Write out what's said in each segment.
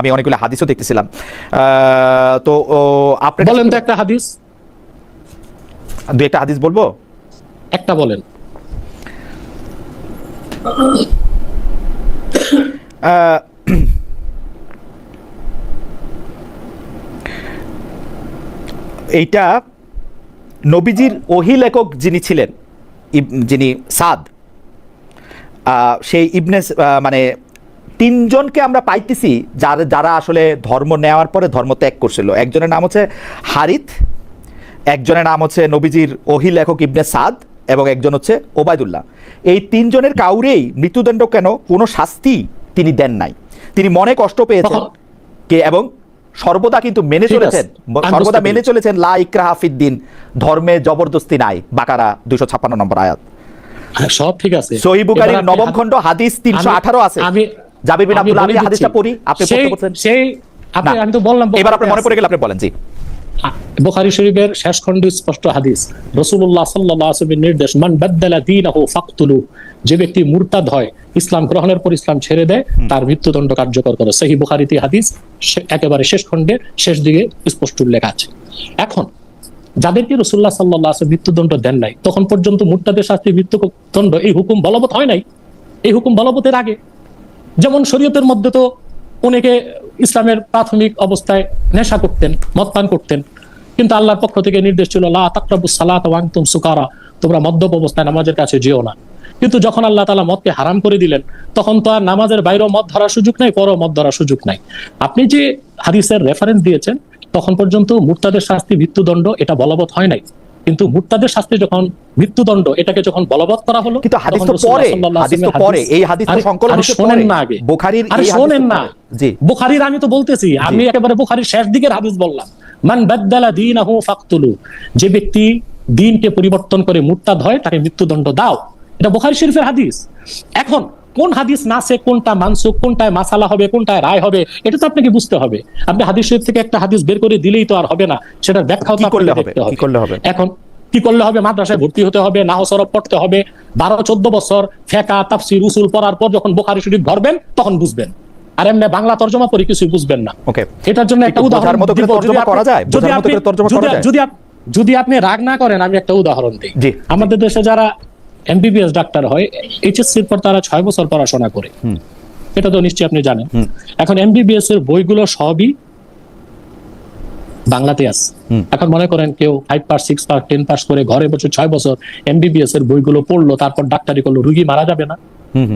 আমি অনেকগুলো হাদিসও দেখতেছিলাম। তো আপনি বলেন তো একটা হাদিস, দুই একটা হাদিস বলবো, একটা বলেন। এইটা নবীজির ওহী লেখক যিনি ছিলেন, যিনি সাদ, সেই ইবনে মানে তিনজনকে আমরা পাইতেছি যারা আসলে ধর্ম নেওয়ার পরে ধর্ম ত্যাগ করছিল। একজনের নাম হচ্ছে হারিথ, একজনের নাম হচ্ছে নবীজির ওহী লেখক ইবনে সাদ, এবং একজন হচ্ছে ওবায়দুল্লাহ। এই তিনজনের কাউরেই মৃত্যুদণ্ড কেন কোনো শাস্তি তিনি দেন নাই। তিনি মনে কষ্ট পেয়েছেন কে, এবং সর্বদা কিন্তু মেনে চলেছেন, সর্বদা মেনে চলেছেন লা ইকরাহা ফিদ্দিন, ধর্মে জবরদস্তি নাই। বাকারা 256 নম্বর আয়াত। সব ঠিক আছে। সহিহ বুখারীর নবম খণ্ড হাদিস 318 আছে। জাবির বিন আব্দুল্লাহ, আমি হাদিসটা পড়ি, আপনি পড়তে বলছেন। আমি তো বললাম, এবার আপনি মনে পড়ে গেল, আপনি বলেন। জি, বুখারী শরীফের শেষ খণ্ডে স্পষ্ট হাদিস, রাসূলুল্লাহ সাল্লাল্লাহু আলাইহি ওয়াসাল্লামের নির্দেশ, মান বাদদালা দীনাহু ফাকতুলু, যে ব্যক্তি মুরতাদ হয়, ইসলাম গ্রহণের পর ইসলাম ছেড়ে দেয়, তার মৃত্যুদণ্ড কার্যকর করে। সহিহ বুখারীতে হাদিস একেবারে শেষ খণ্ডের শেষ দিকে স্পষ্ট উল্লেখ আছে। এখন যাদেরকে রাসূলুল্লাহ সাল্লাল্লাহু আলাইহি ওয়াসাল্লাম মৃত্যুদণ্ড দেন নাই, তখন পর্যন্ত মুরতাদের শাস্তি মৃত্যুদণ্ড এই হুকুম বলবৎ হয় নাই। এই হুকুম বলবতের আগে যেমন শরীয়তের মধ্যে তো অনেকে ইসলামের প্রাথমিক অবস্থায় নেশা করতেন, মদ পান করতেন, কিন্তু আল্লাহর পক্ষ থেকে নির্দেশ ছিল লা তাকরাবুস সালাতা ওয়া আনতুম সুকারা, তোমরা মদ্যপ অবস্থায় নামাজের কাছে যেও না। কিন্তু যখন আল্লাহ তাআলা মদকে হারাম করে দিলেন, তখন তো আর নামাজের বাইরেও মদ ধরার সুযোগ নাই, পরও মদ ধরার সুযোগ নাই। আপনি যে হাদিসের রেফারেন্স দিয়েছেন, তখন পর্যন্ত মুরতাদের শাস্তি মৃত্যুদণ্ড এটা বলবৎ হয় নাই। কিন্তু মুরতাদের শাস্তি যখন মৃত্যুদণ্ড এটাকে যখন বলবৎ করা হলো, কিন্তু হাদিস তো পরে, হাদিস তো পরে, এই হাদিস তো সংকলন হচ্ছে পরে। শুনেন না আগে বুখারীর এই হাদিস শুনেন না। জি, বুখারীর আমি তো বলতেছি, আমি একেবারে বুখারীর শেষ দিকের হাদিস বললাম। মান বাদদালা দীনাহু ফাকতুলু, যে ব্যক্তি দ্বীনকে পরিবর্তন করে মুরতাদ হয়, তাকে মৃত্যুদণ্ড দাও। এটা বুখারী শরীফের হাদিস। এখন কোন হাদিস নাসে, কোনটা মানসুখ, কোনটায় মাসালা হবে, কোনটায় রায় হবে, এটা তো আপনাকে বুঝতে হবে। আপনি হাদিস শরীফ থেকে একটা হাদিস বের করে দিলেই তো আর হবে না, সেটার ব্যাখ্যাও তো আপনাকে দেখতে হবে। কি করলে হবে? এখন কি করলে হবে? মাদ্রাসায় ভর্তি হতে হবে, নাহও সরফ পড়তে হবে, 12-14 বছর ফিকহ, তাফসীর, উসুল পড়ার পর যখন বুখারী শরীফ ধরবেন তখন বুঝবেন। আর এমনি বাংলা তরজমা পড়ে কিছুই বুঝবেন না। ওকে, এটার জন্য একটা উদাহরণ দিব। যদি আপনি রাগ না করেন, আমি একটা উদাহরণ দিই। আমাদের দেশে যারা এমবিবিএস ডাক্তার হয়, এইচএসসির পর তারা 6 বছর পড়াশোনা করে, এটা তো নিশ্চয়ই আপনি জানেন। এখন এমবিবিএস এর বইগুলো সবই বাংলাতে আছে। এখন মনে করেন কেউ 5 পাস, 6 পাস, 10 পাস করে ঘরে বসে 6 বছর এমবিবিএস এর বইগুলো পড়লো, তারপর ডাক্তারি করলো, রোগী মারা যাবে না?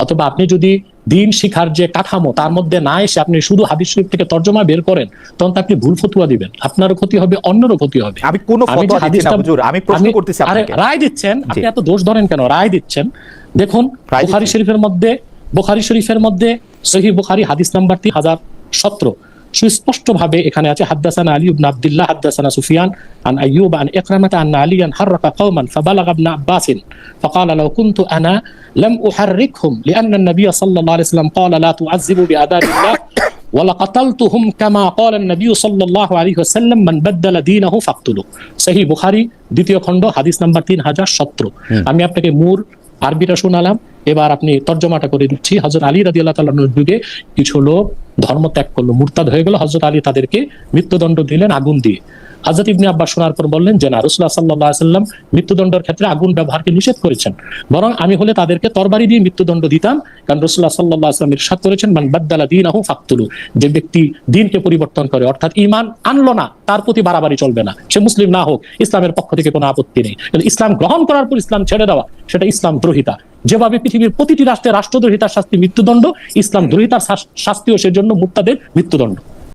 অথবা আপনি যদি দিন শিখার যে কাঠামো তার মধ্যে না এসে আপনি শুধু হাদিস শরীফ থেকে তরজমা বের করেন, তখন আপনি ভুল ফতোয়া দিবেন, আপনারও ক্ষতি হবে, অন্যেরও ক্ষতি হবে। আমি কোনো ফতোয়া দিচ্ছি না হুজুর, আমি প্রশ্ন করতেছি আপনাকে। রায় দিচ্ছেন, আপনি এত দোষ ধরেন কেন? রায় দিচ্ছেন। দেখুন বুখারী শরীফের মধ্যে সহিহ বুখারী হাদিস নাম্বার 3017 সুস্পষ্ট ভাবে এখানে আছে, হাদাসানা আলী ইবনে আব্দুল্লাহ হাদাসানা সুফিয়ান আন আইয়ুব আন ইকরামাহ আন আলিয়ান হাররাকা কওমান ফাবালাগা ইবনে আব্বাস ফাকালা লাউ কুনতু আনা লাম উহাররিকহুম লিআন্না an-নাবিয় সাল্লাল্লাহু আলাইহি ওয়াসাল্লাম ক্বালা লা তুআযযিবু বিআদাবিল্লাহ ওয়া লাকাতালতুহুম কামা ক্বালা an-নাবিয় সাল্লাল্লাহু আলাইহি ওয়াসাল্লাম মান বাদদালা দীনাহু ফাকতুলু। সহিহ বুখারী দ্বিতীয় খণ্ড হাদিস নাম্বার 3017। আমি আপনাকে মূল আরবিটা শোনালাম, এবার আপনি তর্জমাটা করে দিচ্ছি। হযরত আলী রাদিয়াল্লাহু তাআলা আনহুর যুগে কিছু লোক ধর্ম ত্যাগ করলো, মুরতাদ হয়ে গেল। হযরত আলী তাদেরকে মৃত্যুদণ্ড দিলেন আগুন দিয়ে। হযরত ইবনে আব্বাস শোনার পর বললেন যে না, রাসূলুল্লাহ সাল্লাল্লাহু আলাইহি ওয়াসাল্লাম মৃত্যুদণ্ডের ক্ষেত্রে আগুন ব্যবহারকে নিষেধ করেছেন, বরং আমি হলে তাদেরকে তরবারি দিয়ে মৃত্যুদণ্ড দিতাম, কারণ রাসূলুল্লাহ সাল্লাল্লাহু আলাইহি ওয়াসাল্লাম ইরশাদ করেছেন মান বাদদালা দীনাহু ফাকতুলু, যে ব্যক্তি দ্বীনকে পরিবর্তন করে, অর্থাৎ ঈমান আনলো না, তার প্রতি বাড়াবাড়ি চলবে না। সে মুসলিম না হোক, ইসলামের পক্ষ থেকে কোনো আপত্তি নেই, কিন্তু ইসলাম গ্রহণ করার পর ইসলাম ছেড়ে দেওয়া, সেটা ইসলাম দ্রোহিতা। যেভাবে পৃথিবীর প্রতিটি রাষ্ট্রে রাষ্ট্রদ্রোহিতার শাস্তি মৃত্যুদণ্ড, ইসলাম দ্রোহিতার শাস্তিও সেজন্য মুরতাদের মৃত্যুদণ্ড।